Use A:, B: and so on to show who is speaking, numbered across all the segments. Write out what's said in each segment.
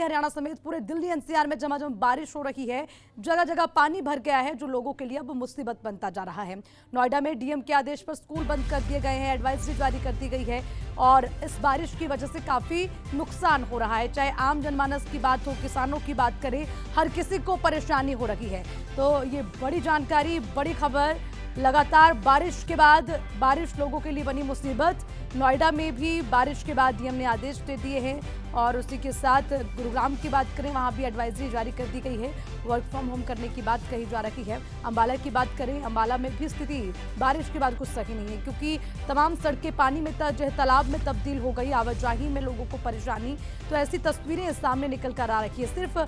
A: दें, हरियाणा समेत पूरे दिल्ली एनसीआर में झमाझम बारिश हो रही है। जगह जगह पानी भर गया है, जो लोगों के लिए अब मुसीबत बनता जा रहा है। नोएडा में डीएम के आदेश पर स्कूल बंद कर दिए गए हैं, एडवाइजरी जारी कर दी गई है और इस बारिश की वजह से काफी नुकसान हो रहा है। चाहे आम जनमानस की बात हो, किसानों की बात करें, हर किसी को परेशानी हो रही है। तो ये बड़ी जानकारी, बड़ी खबर। लगातार बारिश के बाद बारिश लोगों के लिए बनी मुसीबत। नोएडा में भी बारिश के बाद डीएम ने आदेश दे दिए हैं और उसी के साथ गुरुग्राम की बात करें, वहां भी एडवाइजरी जारी कर दी गई है, वर्क फ्रॉम होम करने की बात कही जा रही है। अंबाला की बात करें, अंबाला में भी स्थिति बारिश के बाद कुछ सही नहीं है, क्योंकि तमाम सड़कें पानी में जो है तालाब में तब्दील हो गई, आवाजाही में लोगों को परेशानी। तो ऐसी तस्वीरें सामने निकल कर आ रही है। सिर्फ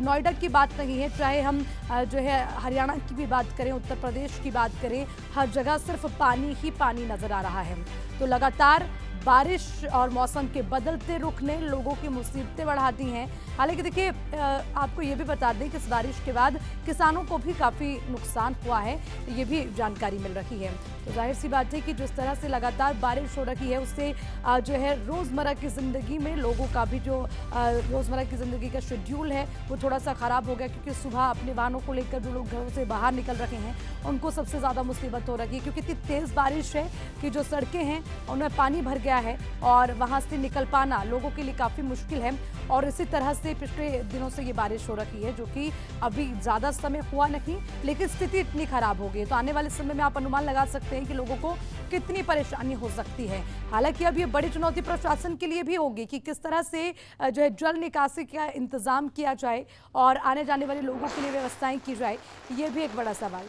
A: नोएडा की बात नहीं है, चाहे हम जो है हरियाणा की भी बात करें, उत्तर प्रदेश की बात करें, हर जगह सिर्फ पानी ही पानी नजर आ रहा है। तो लगातार बारिश और मौसम के बदलते रुख ने लोगों की मुसीबतें बढ़ा दी हैं। हालांकि देखिए, आपको ये भी बता दें कि इस बारिश के बाद किसानों को भी काफ़ी नुकसान हुआ है, ये भी जानकारी मिल रही है। तो जाहिर सी बात है कि जिस तरह से लगातार बारिश हो रही है, उससे जो है रोज़मर्रा की ज़िंदगी में लोगों का भी जो रोज़मर्रा की ज़िंदगी का शेड्यूल है वो थोड़ा सा ख़राब हो गया, क्योंकि सुबह अपने वाहनों को लेकर जो लोग घरों से बाहर निकल रहे हैं उनको सबसे ज़्यादा मुसीबत हो रही है, क्योंकि इतनी तेज़ बारिश है कि जो सड़कें हैं उनमें पानी भर गया है और वहां से निकल पाना लोगों के लिए काफी मुश्किल है। और इसी तरह से पिछले दिनों से ये बारिश हो रही है, जो कि अभी ज्यादा समय हुआ नहीं, लेकिन स्थिति इतनी खराब हो गई तो आने वाले समय में आप अनुमान लगा सकते हैं कि लोगों को कितनी परेशानी हो सकती है। हालांकि अब ये बड़ी चुनौती प्रशासन के लिए भी होगी कि किस तरह से जो है जल निकासी का इंतजाम किया जाए और आने जाने वाले लोगों के लिए व्यवस्थाएं की जाए, ये भी एक बड़ा सवाल।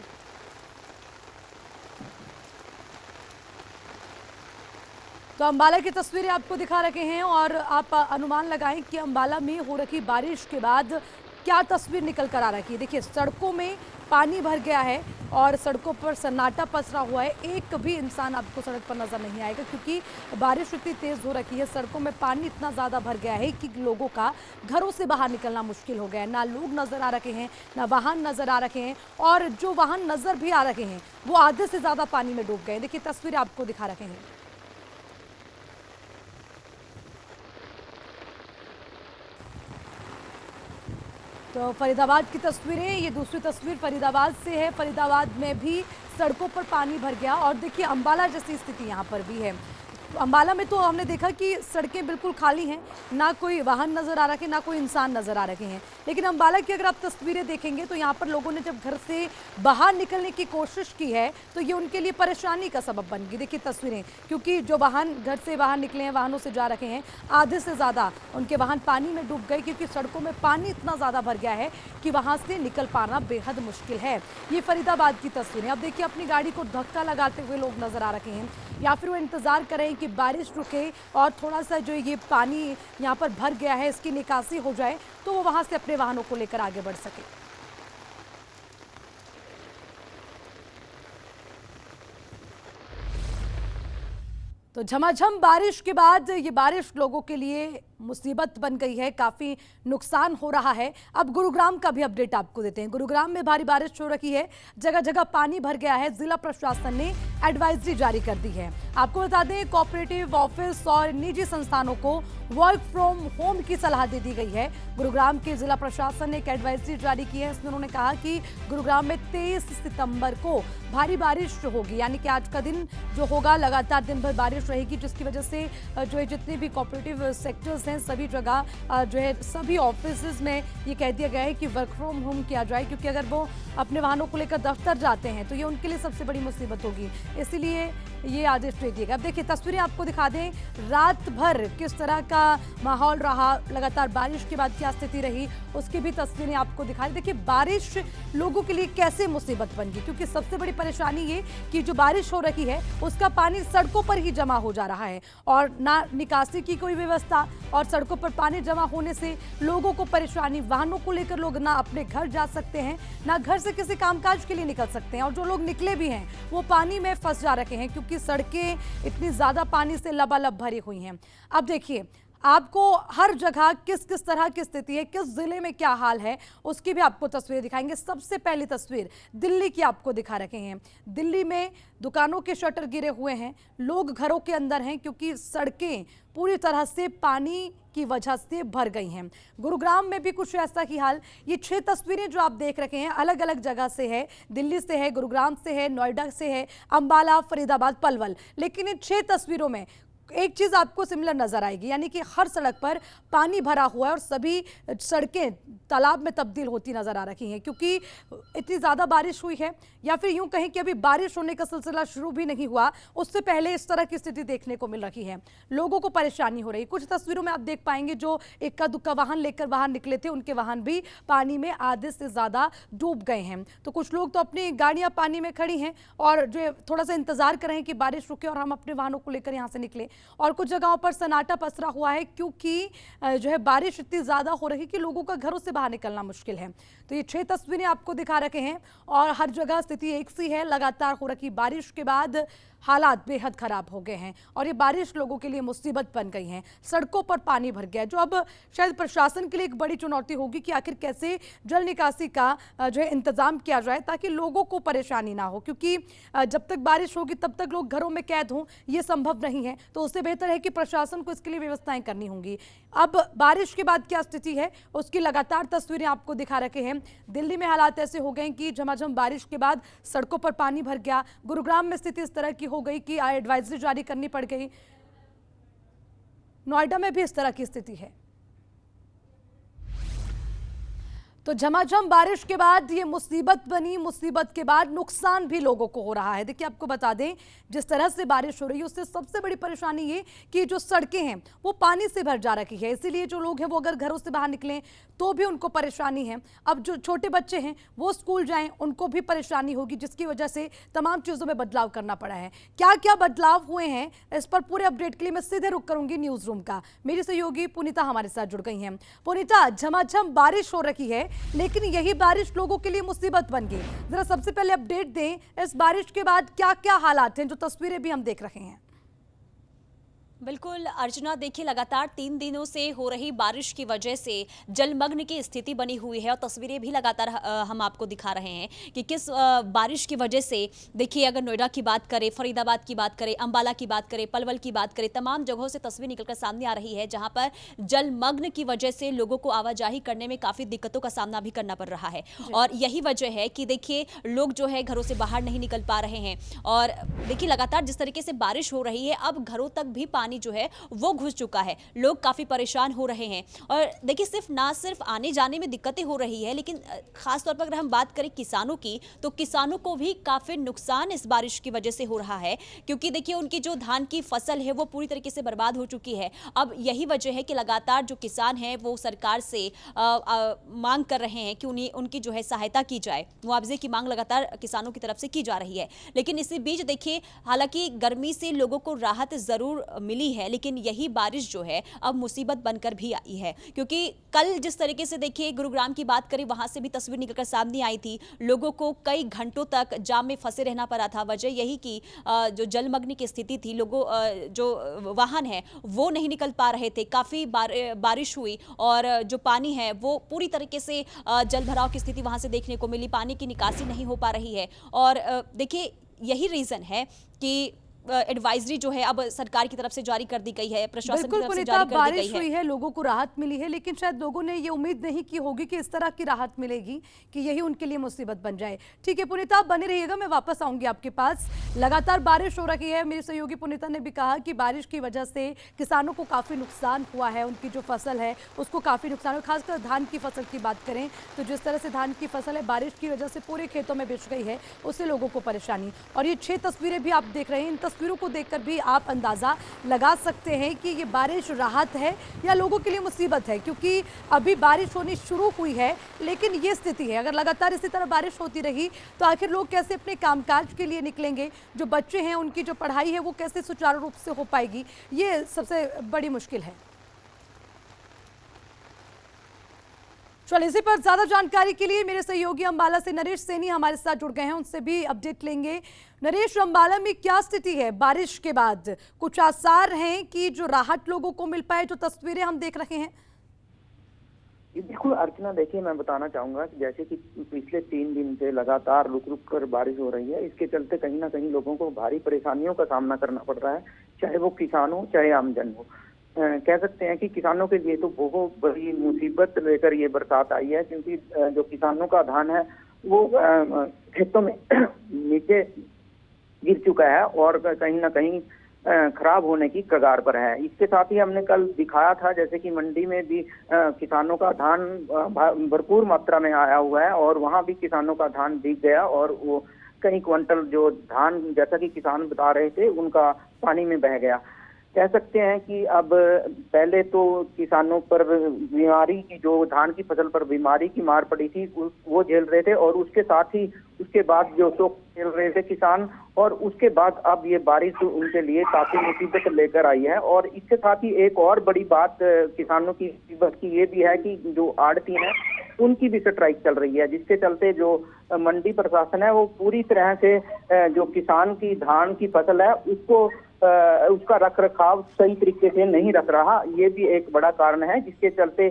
A: तो अंबाला की तस्वीरें आपको दिखा रहे हैं और आप अनुमान लगाएं कि अंबाला में हो रही बारिश के बाद क्या तस्वीर निकल कर आ रही है। देखिए, सड़कों में पानी भर गया है और सड़कों पर सन्नाटा पसरा हुआ है, एक भी इंसान आपको सड़क पर नजर नहीं आएगा, क्योंकि बारिश इतनी तेज हो रही है। सड़कों में पानी इतना ज़्यादा भर गया है कि लोगों का घरों से बाहर निकलना मुश्किल हो गया है। ना लोग नजर आ रहे हैं, ना वाहन नजर आ रहे हैं, और जो वाहन नजर भी आ रहे हैं वो आधे से ज़्यादा पानी में डूब गए। देखिए, तस्वीरें आपको दिखा रहे हैं। तो फरीदाबाद की तस्वीरें, ये दूसरी तस्वीर फरीदाबाद से है। फरीदाबाद में भी सड़कों पर पानी भर गया और देखिए अंबाला जैसी स्थिति यहाँ पर भी है। अंबाला में तो हमने देखा कि सड़कें बिल्कुल खाली हैं, ना कोई वाहन नज़र आ रहे हैं, ना कोई इंसान नज़र आ रहे हैं। लेकिन अंबाला की अगर आप तस्वीरें देखेंगे तो यहाँ पर लोगों ने जब घर से बाहर निकलने की कोशिश की है तो ये उनके लिए परेशानी का सबब बन गई। देखिए तस्वीरें, क्योंकि जो वाहन घर से बाहर निकले हैं, वाहनों से जा रहे हैं, आधे से ज़्यादा उनके वाहन पानी में डूब गए, क्योंकि सड़कों में पानी इतना ज़्यादा भर गया है कि वहाँ से निकल पाना बेहद मुश्किल है। ये फरीदाबाद की तस्वीरें। अब देखिए, अपनी गाड़ी को धक्का लगाते हुए लोग नज़र आ रहे हैं, या फिर वो इंतज़ार करें कि बारिश रुके और थोड़ा सा जो ये पानी यहाँ पर भर गया है इसकी निकासी हो जाए तो वो वहाँ से अपने वाहनों को लेकर आगे बढ़ सके। तो झमाझम बारिश के बाद ये बारिश लोगों के लिए मुसीबत बन गई है, काफ़ी नुकसान हो रहा है। अब गुरुग्राम का भी अपडेट आपको देते हैं। गुरुग्राम में भारी बारिश हो रही है, जगह जगह पानी भर गया है। जिला प्रशासन ने एडवाइजरी जारी कर दी है। आपको बता दें, कोऑपरेटिव ऑफिस और निजी संस्थानों को वर्क फ्रॉम होम की सलाह दे दी गई है। गुरुग्राम के जिला प्रशासन ने एक एडवाइजरी जारी की है। इसमें उन्होंने कहा कि गुरुग्राम में 23 सितंबर को भारी बारिश होगी, यानी कि आज का दिन जो होगा लगातार दिन भर बारिश रहेगी, जिसकी वजह से जो है जितने भी कोऑपरेटिव सेक्टर्स हैं सभी जगह जो है सभी ऑफिस में ये कह दिया गया है कि वर्क फ्रॉम होम किया जाए, क्योंकि अगर वो अपने वाहनों को लेकर दफ्तर जाते हैं तो ये उनके लिए सबसे बड़ी मुसीबत होगी, इसीलिए ये आदेश दे दिया गया। अब देखिए, तस्वीरें आपको दिखा दें, रात भर किस तरह का माहौल रहा, लगातार बारिश के बाद क्या स्थिति रही उसकी भी तस्वीरें आपको दिखा दें। देखिए, बारिश लोगों के लिए कैसे मुसीबत बन गई, क्योंकि सबसे बड़ी परेशानी ये कि जो बारिश हो रही है उसका पानी सड़कों पर ही जमा हो जा रहा है और ना निकासी की कोई व्यवस्था, और सड़कों पर पानी जमा होने से लोगों को परेशानी, वाहनों को लेकर लोग ना अपने घर जा सकते हैं, ना घर से किसी कामकाज के लिए निकल सकते हैं, और जो लोग निकले भी हैं वो पानी में फंस जा रहे हैं, क्योंकि सड़कें इतनी ज़्यादा पानी से लबालब भरी हुई हैं। अब देखिए, आपको हर जगह किस किस तरह की स्थिति है, किस जिले में क्या हाल है, उसकी भी आपको तस्वीर दिखाएंगे। सबसे पहली तस्वीर दिल्ली की आपको दिखा रखे हैं। दिल्ली में दुकानों के शटर गिरे हुए हैं, लोग घरों के अंदर हैं क्योंकि सड़कें पूरी तरह से पानी की वजह से भर गई हैं। गुरुग्राम में भी कुछ ऐसा ही हाल। ये 6 तस्वीरें जो आप देख रखे हैं अलग अलग जगह से है, दिल्ली से है, गुरुग्राम से है, नोएडा से है, अंबाला, फरीदाबाद, पलवल। लेकिन इन 6 तस्वीरों में एक चीज आपको सिमिलर नजर आएगी, यानी कि हर सड़क पर पानी भरा हुआ है और सभी सड़कें तालाब में तब्दील होती नजर आ रही हैं क्योंकि इतनी ज्यादा बारिश हुई है, या फिर यूं कहें कि अभी बारिश होने का सिलसिला शुरू भी नहीं हुआ, उससे पहले इस तरह की स्थिति देखने को मिल रही है। लोगों को परेशानी हो रही है। कुछ तस्वीरों में आप देख पाएंगे जो इक्का दुक्का वाहन लेकर बाहर निकले थे, उनके वाहन भी पानी में आधे से ज्यादा डूब गए हैं। तो कुछ लोग तो अपनी गाड़ियां पानी में खड़ी हैं और जो थोड़ा सा इंतजार कर रहे हैं कि बारिश रुके और हम अपने वाहनों को लेकर यहां से निकले। और कुछ जगहों पर सन्नाटा पसरा हुआ है क्योंकि जो है बारिश इतनी ज्यादा हो रही कि लोगों का घरों से बाहर निकलना मुश्किल है। तो ये 6 तस्वीरें आपको दिखा रखे हैं और हर जगह स्थिति एक सी है। लगातार हो रही बारिश के बाद हालात बेहद खराब हो गए हैं और ये बारिश लोगों के लिए मुसीबत बन गई है। सड़कों पर पानी भर गया है, जो अब शायद प्रशासन के लिए एक बड़ी चुनौती होगी कि आखिर कैसे जल निकासी का जो है इंतजाम किया जाए ताकि लोगों को परेशानी ना हो, क्योंकि जब तक बारिश होगी तब तक लोग घरों में कैद हों ये संभव नहीं है। तो उससे बेहतर है कि प्रशासन को इसके लिए व्यवस्थाएं करनी होंगी। अब बारिश के बाद क्या स्थिति है उसकी लगातार तस्वीरें आपको दिखा रखे हैं। दिल्ली में हालात ऐसे हो गए कि झमाझम बारिश के बाद सड़कों पर पानी भर गया। गुरुग्राम में स्थिति इस तरह की हो गई कि एडवाइजरी जारी करनी पड़ गई। नोएडा में भी इस तरह की स्थिति है। तो झमाझम बारिश के बाद ये मुसीबत बनी, मुसीबत के बाद नुकसान भी लोगों को हो रहा है। देखिए आपको बता दें, जिस तरह से बारिश हो रही है उससे सबसे बड़ी परेशानी ये कि जो सड़कें हैं वो पानी से भर जा रखी है, इसीलिए जो लोग हैं वो अगर घरों से बाहर निकलें तो भी उनको परेशानी है। अब जो छोटे बच्चे हैं वो स्कूल जाएं उनको भी परेशानी होगी, जिसकी वजह से तमाम चीज़ों में बदलाव करना पड़ा है। क्या क्या बदलाव हुए हैं इस पर पूरे अपडेट के लिए मैं सीधे रुक करूंगी न्यूज़ रूम का। मेरी सहयोगी पुनीता हमारे साथ जुड़ गई हैं। पुनीता, झमाझम बारिश हो रही है लेकिन यही बारिश लोगों के लिए मुसीबत बन गई। जरा सबसे पहले अपडेट दें, इस बारिश के बाद क्या क्या हालात हैं, जो तस्वीरें भी हम देख रहे हैं।
B: बिल्कुल अर्चना, देखिए लगातार 3 दिनों से हो रही बारिश की वजह से जलमग्न की स्थिति बनी हुई है और तस्वीरें भी लगातार हम आपको दिखा रहे हैं कि किस बारिश की वजह से। देखिए अगर नोएडा की बात करें, फरीदाबाद की बात करें, अंबाला की बात करें, पलवल की बात करें, तमाम जगहों से तस्वीर निकलकर सामने आ रही है जहां पर जलमग्न की वजह से लोगों को आवाजाही करने में काफ़ी दिक्कतों का सामना भी करना पड़ रहा है। और यही वजह है कि देखिए लोग जो है घरों से बाहर नहीं निकल पा रहे हैं। और देखिए लगातार जिस तरीके से बारिश हो रही है अब घरों तक भी पानी जो है वो घुस चुका है, लोग काफी परेशान हो रहे हैं। और देखिए सिर्फ आने जाने में दिक्कतें हो रही है, लेकिन खास तौर पर अगर हम बात करें किसानों की तो किसानों को भी काफी नुकसान इस बारिश की वजह से हो रहा है, क्योंकि देखिए उनकी जो धान की फसल है वो पूरी तरीके से बर्बाद हो चुकी है। अब यही वजह है कि लगातार जो किसान हैं वो सरकार से मांग कर रहे हैं कि उनकी जो है सहायता की जाए। मुआवजे की मांग लगातार किसानों की तरफ से की जा रही है। लेकिन इसी बीच देखिए हालांकि गर्मी से लोगों को राहत जरूर मिली है, लेकिन यही बारिश जो है अब मुसीबत बनकर भी आई है। क्योंकि कल जिस तरीके से देखिए गुरुग्राम की बात करें, वहां से भी तस्वीर निकलकर सामने आई थी, लोगों को कई घंटों तक जाम में फंसे रहना पड़ा था। वजह यही कि जो जलमग्न की स्थिति थी, लोगों जो वाहन है वो नहीं निकल पा रहे थे। काफी बारिश हुई और जो पानी है वो पूरी तरीके से जल भराव की स्थिति वहां से देखने को मिली, पानी की निकासी नहीं हो पा रही है। और देखिए यही रीजन है कि एडवाइजरी जो है अब सरकार की तरफ से जारी कर दी गई है, प्रशासन की तरफ से जारी कर दी गई है।
A: बारिश हुई है, लोगों को राहत मिली है, लेकिन शायद लोगों ने ये उम्मीद नहीं की होगी कि इस तरह की राहत मिलेगी कि यही उनके लिए मुसीबत बन जाए। ठीक है पुनीता, आप बने रहिएगा, मैं वापस आऊंगी आपके पास। लगातार बारिश हो रही है, मेरी सहयोगी पुनीता ने भी कहा कि बारिश की वजह से किसानों को काफी नुकसान हुआ है, उनकी जो फसल है उसको काफी नुकसान हुआ। खासकर धान की फसल की बात करें तो जिस तरह से धान की फसल है बारिश की वजह से पूरे खेतों में बिछ गई है, उससे लोगों को परेशानी। और ये 6 तस्वीरें भी आप देख रहे हैं, इन तस्वीरों को देखकर भी आप अंदाजा लगा सकते हैं कि ये बारिश राहत है या लोगों के लिए मुसीबत है, क्योंकि अभी बारिश होनी शुरू हुई है लेकिन ये स्थिति है। अगर लगातार इसी तरह बारिश होती रही तो आखिर लोग कैसे अपने कामकाज के लिए निकलेंगे, जो बच्चे हैं उनकी जो पढ़ाई है वो कैसे सुचारू रूप से हो पाएगी, ये सबसे बड़ी मुश्किल है। चलिए, इसी पर ज्यादा जानकारी के लिए मेरे सहयोगी अंबाला से नरेश सैनी हमारे साथ जुड़ गए हैं, उनसे भी अपडेट लेंगे। नरेश, अंबाला में क्या स्थिति है बारिश के बाद? कुछ आसार हैं कि जो राहत लोगों को मिल पाए, जो तस्वीरें हम देख रहे हैं?
C: बिल्कुल अर्चना, देखिए मैं बताना चाहूंगा कि जैसे कि पिछले 3 दिन से लगातार रुक रुक कर बारिश हो रही है, इसके चलते कहीं ना कहीं लोगों को भारी परेशानियों का सामना करना पड़ रहा है, चाहे वो किसान हो चाहे आमजन हो। कह सकते हैं कि किसानों के लिए तो बहुत बड़ी मुसीबत लेकर ये बरसात आई है, क्योंकि जो किसानों का धान है वो खेतों में नीचे गिर चुका है और कहीं ना कहीं खराब होने की कगार पर है। इसके साथ ही हमने कल दिखाया था जैसे कि मंडी में भी किसानों का धान भरपूर मात्रा में आया हुआ है और वहां भी किसानों का धान भीग गया और वो कई क्विंटल जो धान, जैसा कि किसान बता रहे थे, उनका पानी में बह गया। कह सकते हैं कि अब पहले तो किसानों पर बीमारी की, जो धान की फसल पर बीमारी की मार पड़ी थी, वो झेल रहे थे और उसके साथ ही उसके बाद जो शोक झेल रहे थे किसान, और उसके बाद अब ये बारिश उनके लिए काफी मुसीबत लेकर आई है। और इसके साथ ही एक और बड़ी बात किसानों की मुसीबत की ये भी है कि जो आड़ती हैं उनकी भी स्ट्राइक चल रही है, जिसके चलते जो मंडी प्रशासन है वो पूरी तरह से जो किसान की धान की फसल है उसका रख रखाव सही तरीके से नहीं रख रहा। ये भी एक बड़ा कारण है, जिसके चलते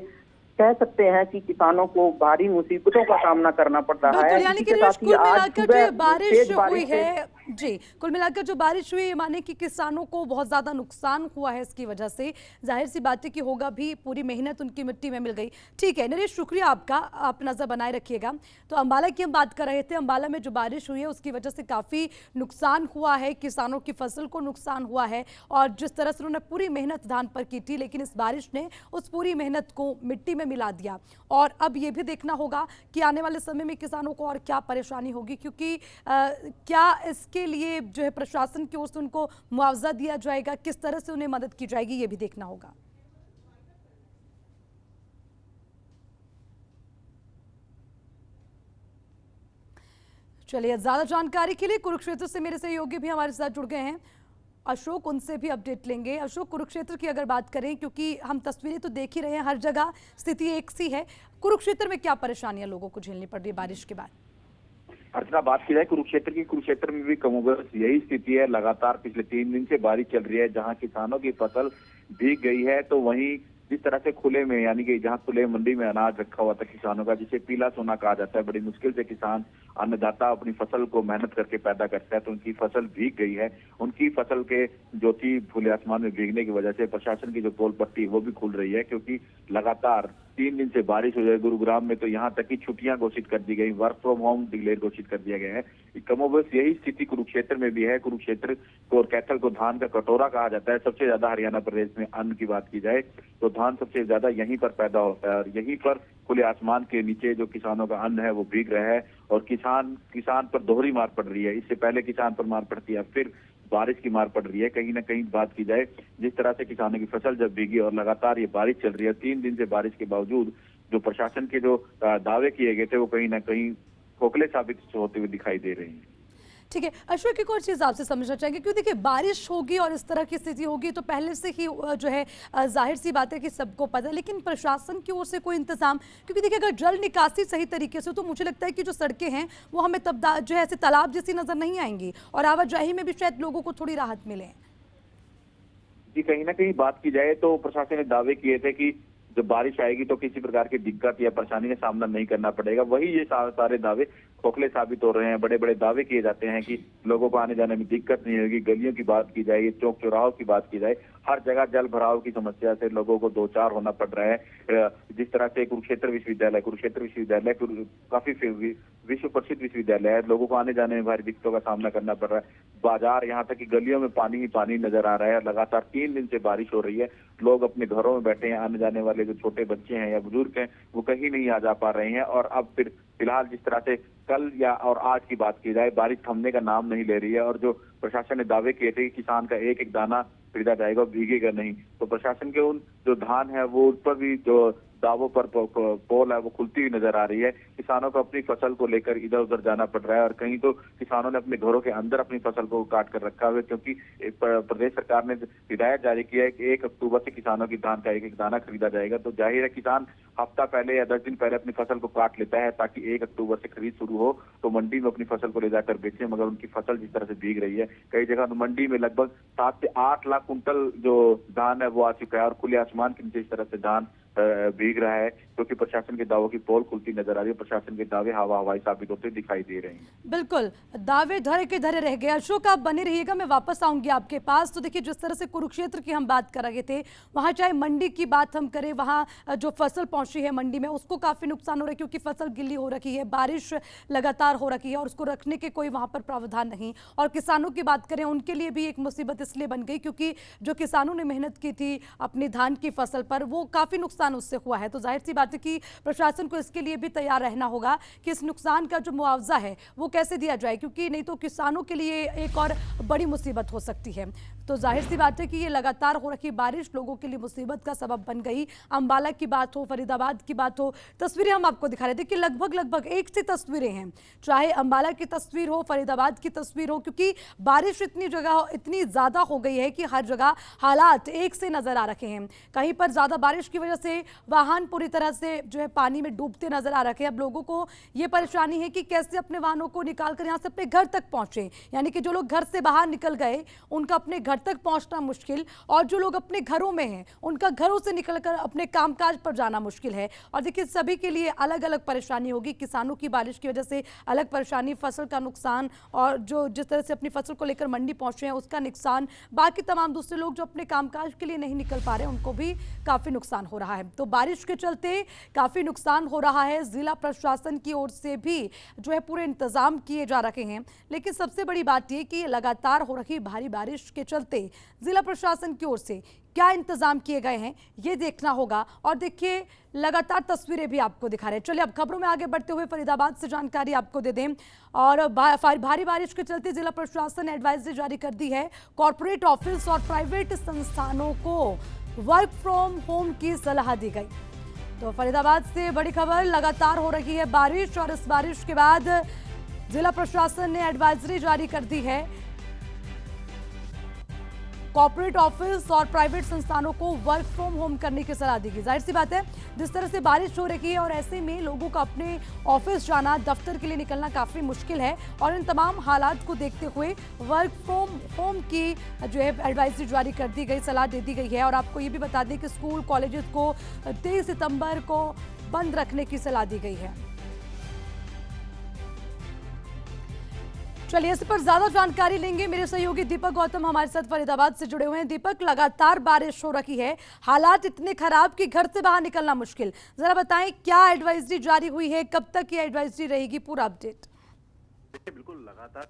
C: कह सकते हैं कि किसानों को भारी मुसीबतों का सामना करना पड़ रहा है।
A: यानी कि कुल मिलाकर जो बारिश हुई है, जी, कुल मिलाकर जो बारिश हुई है, माने कि किसानों को बहुत ज्यादा नुकसान हुआ है इसकी वजह से। जाहिर सी बात है कि होगा भी, पूरी मेहनत उनकी मिट्टी में मिल गई। ठीक है नरेश, शुक्रिया आपका, आप नजर बनाए रखिएगा। तो अंबाला की हम बात कर रहे थे। अंबाला में जो बारिश हुई है उसकी वजह से काफी नुकसान हुआ है, किसानों की फसल को नुकसान हुआ है और जिस तरह से उन्होंने पूरी मेहनत धान पर की थी, लेकिन इस बारिश ने उस पूरी मेहनत को मिट्टी में मिला दिया। और अब ये भी देखना होगा कि आने वाले समय में किसानों को और क्या परेशानी होगी, क्योंकि क्या इसके लिए जो है प्रशासन की ओर से उनको मुआवजा दिया जाएगा, किस तरह से उन्हें मदद की जाएगी, ये भी देखना होगा। चलिए, ज्यादा जानकारी के लिए कुरुक्षेत्र से मेरे सहयोगी भी हमारे साथ जुड़ गए हैं, अशोक, उनसे भी अपडेट लेंगे। अशोक, कुरुक्षेत्र की अगर बात करें, क्योंकि हम तस्वीरें तो देख ही रहे हैं, हर जगह स्थिति एक सी है, कुरुक्षेत्र में क्या परेशानियां लोगों को झेलनी पड़ रही है बारिश के बाद?
D: अर्चना, बात की जाए कुरुक्षेत्र में भी कमोबेश यही स्थिति है। लगातार पिछले 3 दिन से बारिश चल रही है, जहां किसानों की फसल भीग गई है, तो वहीं जिस तरह से खुले में, यानी कि जहां खुले मंडी में अनाज रखा हुआ था किसानों का, जिसे पीला सोना कहा जाता है, बड़ी मुश्किल से किसान अन्नदाता अपनी फसल को मेहनत करके पैदा करता है, तो उनकी फसल भीग गई है। उनकी फसल के जो थी खुले आसमान में भीगने की वजह से प्रशासन की जो पोल पट्टी वो भी खुल रही है, क्योंकि लगातार 3 दिन से बारिश हो जाए। गुरुग्राम में तो यहाँ तक की छुट्टियां घोषित कर दी गई, वर्क फ्रॉम होम डिक्लेयर घोषित कर दिया गया है। कमोबेश यही स्थिति कुरुक्षेत्र में भी है। कुरुक्षेत्र को और कैथल को धान का कटोरा कहा जाता है। सबसे ज्यादा हरियाणा प्रदेश में अन्न की बात की जाए तो धान सबसे ज्यादा यहीं पर पैदा होता है और यहीं पर खुले आसमान के नीचे जो किसानों का अन्न है वो भीग रहा है और किसान पर दोहरी मार पड़ रही है। इससे पहले किसान पर मार पड़ती है, फिर बारिश की मार पड़ रही है। कहीं ना कहीं बात की जाए, जिस तरह से किसानों की फसल जब भीगी और लगातार ये बारिश चल रही है, 3 दिन से बारिश के बावजूद जो प्रशासन के जो दावे किए गए थे वो कहीं ना कहीं खोखले साबित होते हुए दिखाई दे रहे हैं।
A: ठीक है अशोक, एक और चीज़ आपसे समझना चाहेंगे, क्योंकि देखिए बारिश होगी और इस तरह की स्थिति होगी तो पहले से ही जो है जाहिर सी बात है कि सबको पता है, लेकिन प्रशासन की ओर से कोई इंतजाम, क्योंकि देखिए अगर जल निकासी सही तरीके से तो मुझे लगता है कि जो सड़कें हैं वो हमें तब जो है ऐसे तालाब जैसी नजर नहीं आएंगी और आवाजाही में भी शायद लोगों को थोड़ी राहत मिले।
D: जी, कहीं ना कहीं बात की जाए तो प्रशासन ने दावे किए थे कि जब बारिश आएगी तो किसी प्रकार की दिक्कत या परेशानी का सामना नहीं करना पड़ेगा। वही ये सारे दावे खोखले साबित हो रहे हैं। बड़े बड़े दावे किए जाते हैं कि लोगों को आने जाने में दिक्कत नहीं होगी। गलियों की बात की जाए, चौक चौराहों की बात की जाए, हर जगह जल भराव की समस्या से लोगों को दो चार होना पड़ रहा है। जिस तरह से कुरुक्षेत्र विश्वविद्यालय काफी विश्व प्रसिद्ध विश्वविद्यालय है, लोगों को आने जाने में भारी दिक्कतों का सामना करना पड़ रहा है। बाजार, यहाँ तक कि गलियों में पानी ही पानी नजर आ रहा है। लगातार 3 दिन से बारिश हो रही है, लोग अपने घरों में बैठे हैं। आने जाने वाले जो छोटे बच्चे हैं या बुजुर्ग हैं वो कहीं नहीं आ जा पा रहे हैं। और अब फिलहाल जिस तरह से कल या और आज की बात की जाए, बारिश थमने का नाम नहीं ले रही है और जो प्रशासन ने दावे किए थे कि किसान का एक एक दाना खरीदा जाएगा, भीगेगा नहीं, तो प्रशासन के उन जो धान है वो उस पर भी जो दावों पर पोल है वो खुलती हुई नजर आ रही है। किसानों को अपनी फसल को लेकर इधर उधर जाना पड़ रहा है और कहीं तो किसानों ने अपने घरों के अंदर अपनी फसल को काट कर रखा हुआ है, क्योंकि प्रदेश सरकार ने हिदायत जारी किया है कि 1 अक्टूबर से किसानों की धान का एक एक दाना खरीदा जाएगा। तो जाहिर है किसान हफ्ता पहले या 10 दिन पहले अपनी फसल को काट लेता है ताकि 1 अक्टूबर से खरीद शुरू हो तो मंडी में अपनी फसल को ले जाकर बेचे, मगर उनकी फसल जिस तरह से भीग रही है, कई जगह तो मंडी में लगभग 7 से 8 लाख कुंटल जो धान है वो आ चुका है और खुले आसमान के नीचे इस तरह से धान भीग रहा है, क्योंकि प्रशासन के दावों की पोल खुलती नजर आ रही है। प्रशासन के दावे हवाई साबित होते दिखाई दे रहे हैं।
A: बिल्कुल, दावे धरे के धरे रह गए। अशोक, आप बने रहिएगा, मैं वापस आऊंगी आपके पास। तो देखिए, जिस तरह से कुरुक्षेत्र की हम बात कर रहे थे, वहां चाहे मंडी की बात हम करें, वहां जो फसल पहुंची है मंडी में उसको काफी नुकसान हो रहा है, क्योंकि फसल गिल्ली हो रखी है, बारिश लगातार हो रखी है और उसको रखने के कोई वहां पर प्रावधान नहीं। और किसानों की बात करें, उनके लिए भी एक मुसीबत इसलिए बन गई क्योंकि जो किसानों ने मेहनत की थी अपनी धान की फसल पर, वो काफी नुकसान उससे हुआ है। तो जाहिर सी बात है कि प्रशासन को इसके लिए भी तैयार रहना होगा कि इस नुकसान का जो मुआवजा है वो कैसे दिया जाए, क्योंकि नहीं तो किसानों के लिए एक और बड़ी मुसीबत हो सकती है। तो जाहिर सी बात है कि ये लगातार हो रखी बारिश लोगों के लिए मुसीबत का सबब बन गई। अंबाला की बात हो, फरीदाबाद की बात हो, तस्वीरें हम आपको दिखा रहे थे कि लगभग एक सी तस्वीरें हैं, चाहे अंबाला की तस्वीर हो, फरीदाबाद की तस्वीर हो, क्योंकि बारिश इतनी जगह इतनी ज्यादा हो गई है कि हर जगह हालात एक से नजर आ रखे हैं। कहीं पर ज्यादा बारिश की वजह से वाहन पूरी तरह से जो है पानी में डूबते नजर आ रखे हैं। अब लोगों को ये परेशानी है कि कैसे अपने वाहनों को निकालकर यहाँ से अपने घर तक पहुंचे, यानी कि जो लोग घर से बाहर निकल गए उनका अपने घर तक पहुंचना मुश्किल, और जो लोग अपने घरों में हैं उनका घरों से निकलकर अपने कामकाज पर जाना मुश्किल है। और देखिए, सभी के लिए अलग अलग परेशानी होगी। किसानों की बारिश की वजह से अलग परेशानी, फसल का नुकसान, और जो जिस तरह से अपनी फसल को लेकर मंडी पहुंचे हैं उसका नुकसान, बाकी तमाम दूसरे लोग जो अपने कामकाज के लिए नहीं निकल पा रहे उनको भी काफी नुकसान हो रहा है। तो बारिश के चलते काफी नुकसान हो रहा है। जिला प्रशासन की ओर से भी जो है पूरे इंतजाम किए जा रहे हैं, लेकिन सबसे बड़ी बात यह कि लगातार हो रही भारी बारिश के चलते जिला प्रशासन की ओर से क्या इंतजाम किए गए हैं ये देखना होगा। और देखिए, लगातार तस्वीरें भी आपको दिखा रहे हैं। चलिए अब खबरों में आगे बढ़ते हुए फरीदाबाद से जानकारी आपको दे दें। और भारी बारिश के चलते जिला प्रशासन ने एडवाइजरी जारी कर दी है। कॉर्पोरेट ऑफिस और प्राइवेट संस्थानों को वर्क फ्रॉम होम की सलाह दी गई। तो फरीदाबाद से बड़ी खबर, लगातार हो रही है बारिश और इस बारिश के बाद जिला प्रशासन ने एडवाइजरी जारी कर दी है। कॉर्पोरेट ऑफिस और प्राइवेट संस्थानों को वर्क फ्रॉम होम करने की सलाह दी गई। जाहिर सी बात है, जिस तरह से बारिश हो रही है और ऐसे में लोगों का अपने ऑफिस जाना, दफ्तर के लिए निकलना काफ़ी मुश्किल है, और इन तमाम हालात को देखते हुए वर्क फ्रॉम होम की जो है एडवाइजरी जारी कर दी गई, सलाह दे दी गई है। और आपको ये भी बता दें कि स्कूल कॉलेजेस को 23 सितंबर को बंद रखने की सलाह दी गई है। चलिए, इस पर ज्यादा जानकारी लेंगे, मेरे सहयोगी दीपक गौतम हमारे साथ फरीदाबाद से जुड़े हुए हैं। दीपक, लगातार बारिश हो रही है, हालात इतने खराब कि घर से बाहर निकलना मुश्किल, जरा बताएं क्या एडवाइजरी जारी हुई है, कब तक ये एडवाइजरी रहेगी, पूरा अपडेट।
E: देखिए, बिल्कुल लगातार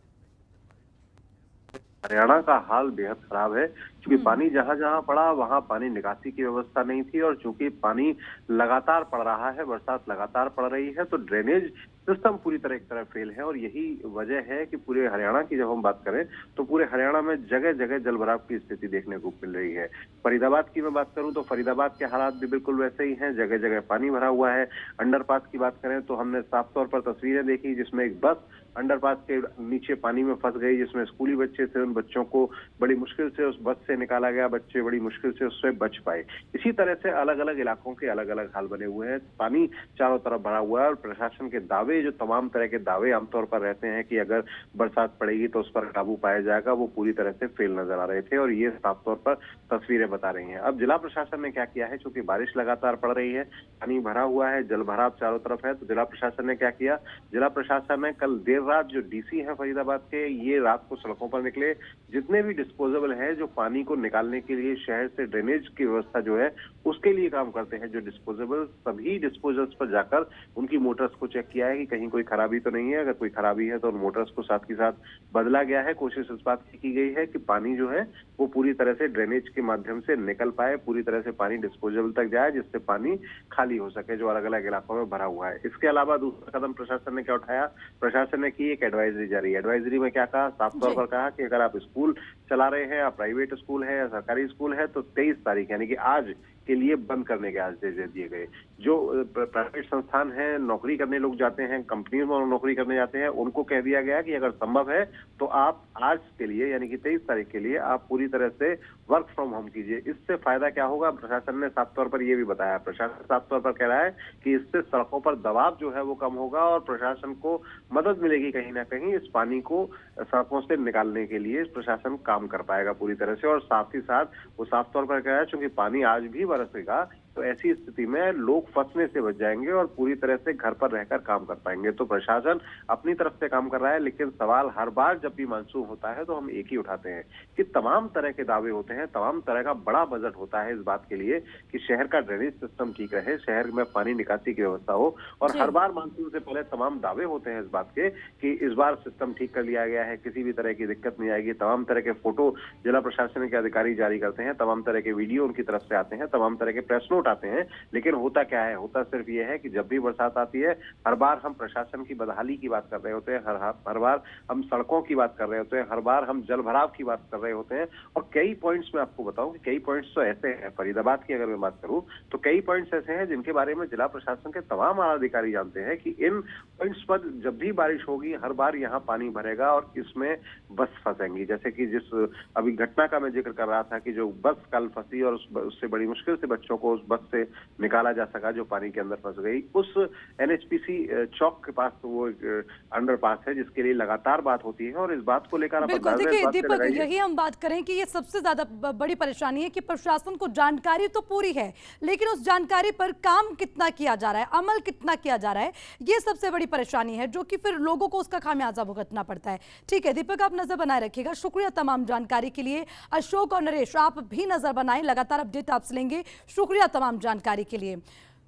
E: हरियाणा का हाल बेहद खराब है, क्योंकि पानी जहां जहां पड़ा वहां पानी निकासी की व्यवस्था नहीं थी, और चूंकि पानी लगातार पड़ रहा है, बरसात लगातार पड़ रही है, तो ड्रेनेज सिस्टम पूरी तरह एक तरह फेल है। और यही वजह है कि पूरे हरियाणा की जब हम बात करें तो पूरे हरियाणा में जगह जगह जलभराव की स्थिति देखने को मिल रही है। फरीदाबाद की मैं बात करूं तो फरीदाबाद के हालात भी बिल्कुल वैसे ही हैं, जगह जगह पानी भरा हुआ है। अंडरपास की बात करें तो हमने साफ तौर पर तस्वीरें देखी जिसमें एक बस अंडरपास के नीचे पानी में फंस गई, जिसमें स्कूली बच्चे थे, उन बच्चों को बड़ी मुश्किल से उस बस से निकाला गया, बच्चे बड़ी मुश्किल से उससे बच पाए। इसी तरह से अलग अलग इलाकों के अलग अलग हाल बने हुए हैं, पानी चारों तरफ भरा हुआ है, और प्रशासन के दावे, जो तमाम तरह के दावे आमतौर पर रहते हैं कि अगर बरसात पड़ेगी तो उस पर काबू पाया जाएगा, वो पूरी तरह से फेल नजर आ रहे थे, और ये साफ तौर पर तस्वीरें बता रही हैं। अब जिला प्रशासन ने क्या किया है, चूंकि बारिश लगातार पड़ रही है, पानी भरा हुआ है, जल भराव चारों तरफ है, तो जिला प्रशासन ने क्या किया, जिला प्रशासन ने कल देर रात जो डीसी है फरीदाबाद के, ये रात को सड़कों पर निकले, जितने भी डिस्पोजेबल है जो पानी को निकालने के लिए शहर से ड्रेनेज की व्यवस्था जो है उसके लिए काम करते हैं, जो डिस्पोजेबल, सभी डिस्पोजल्स पर जाकर उनकी मोटर्स को चेक किया है कि कहीं कोई खराबी तो नहीं है, अगर कोई खराबी है तो उन मोटर्स को साथ ही साथ बदला गया है। कोशिश इस बात की गई है कि पानी जो है वो पूरी तरह से ड्रेनेज के माध्यम से निकल पाए, पूरी तरह से पानी डिस्पोजेबल तक जाए, जिससे पानी खाली हो सके जो अलग अलग इलाकों में भरा हुआ है। इसके अलावा दूसरा कदम प्रशासन ने क्या उठाया, प्रशासन ने की एक एडवाइजरी जारी। एडवाइजरी में क्या कहा, साफ तौर पर कहा कि अगर आप स्कूल चला रहे हैं, या प्राइवेट स्कूल है या सरकारी स्कूल है, तो 23 तारीख यानी कि आज के लिए बंद करने के आदेश दे दिए गए। जो प्राइवेट संस्थान है, नौकरी करने लोग जाते हैं, कंपनियों में नौकरी करने जाते हैं, उनको कह दिया गया कि अगर संभव है तो आप आज के लिए यानी कि 23 तारीख के लिए आप पूरी तरह से वर्क फ्रॉम होम कीजिए। इससे फायदा क्या होगा, प्रशासन ने साफ तौर पर यह भी बताया। प्रशासन साफ तौर पर कह रहा है कि इससे सड़कों पर दबाव जो है वो कम होगा और प्रशासन को मदद मिलेगी कहीं ना कहीं इस पानी को सड़कों से निकालने के लिए प्रशासन काम कर पाएगा पूरी तरह से। और साथ ही साथ वो साफ तौर पर कह रहा है चूंकि पानी आज भी बरसेगा तो ऐसी स्थिति में लोग फंसने से बच जाएंगे और पूरी तरह से घर पर रहकर काम कर पाएंगे। तो प्रशासन अपनी तरफ से काम कर रहा है, लेकिन सवाल हर बार जब भी मानसून होता है तो हम एक ही उठाते हैं कि तमाम तरह के दावे होते हैं, तमाम तरह का बड़ा बजट होता है इस बात के लिए कि शहर का ड्रेनेज सिस्टम ठीक रहे, शहर में पानी निकासी की व्यवस्था हो। और हर बार मानसून से पहले तमाम दावे होते हैं इस बात के कि इस बार सिस्टम ठीक कर लिया गया है, किसी भी तरह की दिक्कत नहीं आएगी। तमाम तरह के फोटो जिला प्रशासन के अधिकारी जारी करते हैं, तमाम तरह के वीडियो उनकी तरफ से आते हैं, तमाम तरह के प्रेस नोट आते हैं। लेकिन होता क्या है, होता सिर्फ ये है कि जब भी बरसात आती है हर बार हम प्रशासन की बदहाली की बात कर रहे होते हैं, हर बार हम सड़कों की बात कर रहे होते हैं, हर बार हम जल भराव की बात कर रहे होते हैं। और कई पॉइंट्स में आपको बताऊं कि कई पॉइंट्स तो ऐसे हैं, फरीदाबाद की अगर मैं बात करूं तो कई पॉइंट्स ऐसे हैं जिनके बारे में जिला प्रशासन के तमाम आला अधिकारी जानते हैं कि इन पॉइंट्स पर जब भी बारिश होगी हर बार यहाँ पानी भरेगा और इसमें बस फंसेंगी। जैसे कि जिस अभी घटना का मैं जिक्र कर रहा था कि जो बस कल फंसी और उससे बड़ी मुश्किल से बच्चों को उस बस से निकाला जा सका जो पानी के अंदर फंस गई, उस एनएचपीसी चौक के पास तो वो अंडरपास है जिसके लिए लगातार बात होती है। और इस बात को लेकर
A: बिल्कुल, देखिए दीपक, यही हम बात करें कि ये सबसे ज्यादा बड़ी परेशानी है कि प्रशासन को जानकारी तो पूरी है लेकिन उस जानकारी पर काम कितना किया जा रहा है, अमल कितना किया जा रहा है, ये सबसे बड़ी परेशानी है जो कि फिर लोगों को उसका खामियाजा भुगतना पड़ता है। ठीक है दीपक, आप नजर बनाए रखिएगा। शुक्रिया तमाम जानकारी के लिए। अशोक और नरेश, आप भी नजर बनाएं, लगातार अपडेट आपसे लेंगे। शुक्रिया तमाम जानकारी के लिए।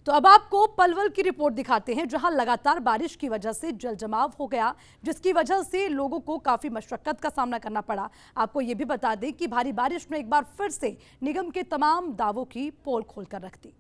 A: तो अब आपको पलवल की रिपोर्ट दिखाते हैं जहां लगातार बारिश की वजह से जल जमाव हो गया, जिसकी वजह से लोगों को काफी मशक्कत का सामना करना पड़ा। आपको यह भी बता दें कि भारी बारिश ने एक बार फिर से निगम के तमाम दावों की पोल खोलकर रख दी।